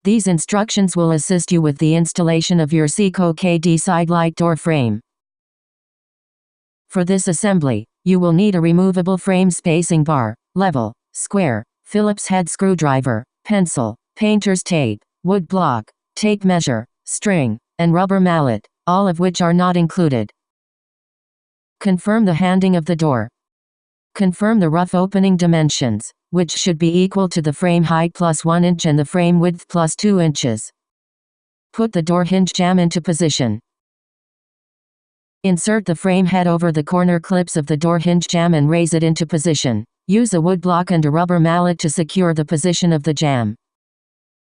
These instructions will assist you with the installation of your Ceco KD Sidelight door frame. For this assembly, you will need a removable frame spacing bar, level, square, Phillips head screwdriver, pencil, painter's tape, wood block, tape measure, string, and rubber mallet, all of which are not included. Confirm the handing of the door. Confirm the rough opening dimensions, which should be equal to the frame height plus 1 inch and the frame width plus 2 inches. Put the door hinge jamb into position. Insert the frame head over the corner clips of the door hinge jamb and raise it into position. Use a wood block and a rubber mallet to secure the position of the jamb.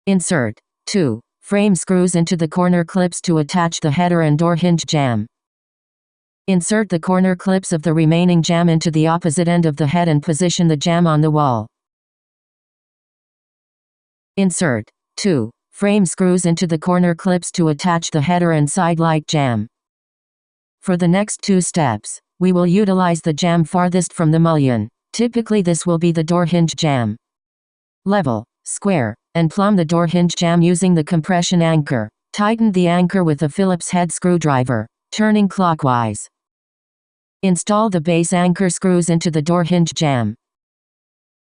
Insert 2 frame screws into the corner clips to attach the header and door hinge jamb. Insert the corner clips of the remaining jamb into the opposite end of the head and position the jamb on the wall. Insert 2 frame screws into the corner clips to attach the header and sidelight jamb. For the next 2 steps, we will utilize the jamb farthest from the mullion. Typically this will be the door hinge jamb. Level, square, and plumb the door hinge jamb using the compression anchor. Tighten the anchor with a Phillips head screwdriver, turning clockwise. Install the base anchor screws into the door hinge jamb.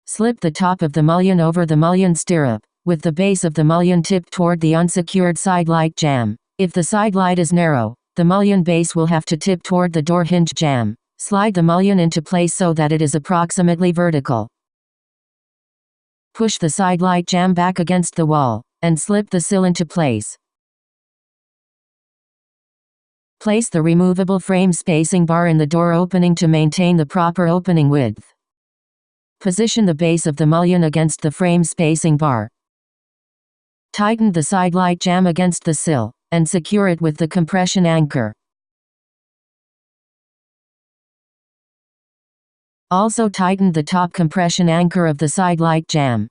Slip the top of the mullion over the mullion stirrup, with the base of the mullion tipped toward the unsecured sidelight jamb. If the sidelight is narrow, the mullion base will have to tip toward the door hinge jamb. Slide the mullion into place so that it is approximately vertical. Push the sidelight jamb back against the wall, and slip the sill into place. Place the removable frame spacing bar in the door opening to maintain the proper opening width. Position the base of the mullion against the frame spacing bar. Tighten the sidelight jamb against the sill, and secure it with the compression anchor. Also tighten the top compression anchor of the sidelight jamb.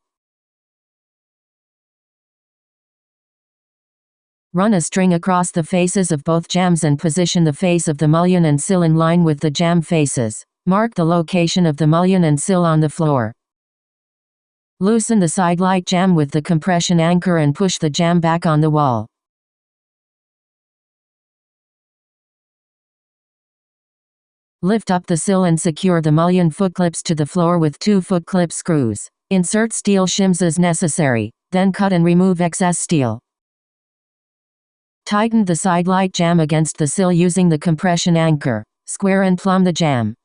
Run a string across the faces of both jambs and position the face of the mullion and sill in line with the jamb faces. Mark the location of the mullion and sill on the floor. Loosen the sidelight jamb with the compression anchor and push the jamb back on the wall. Lift up the sill and secure the mullion foot clips to the floor with 2 foot clip screws. Insert steel shims as necessary, then cut and remove excess steel. Tighten the sidelight jamb against the sill using the compression anchor. Square and plumb the jamb.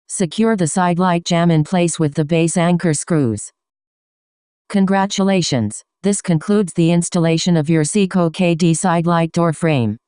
Secure the sidelight jamb in place with the base anchor screws. Congratulations! This concludes the installation of your Ceco KD Sidelight door frame.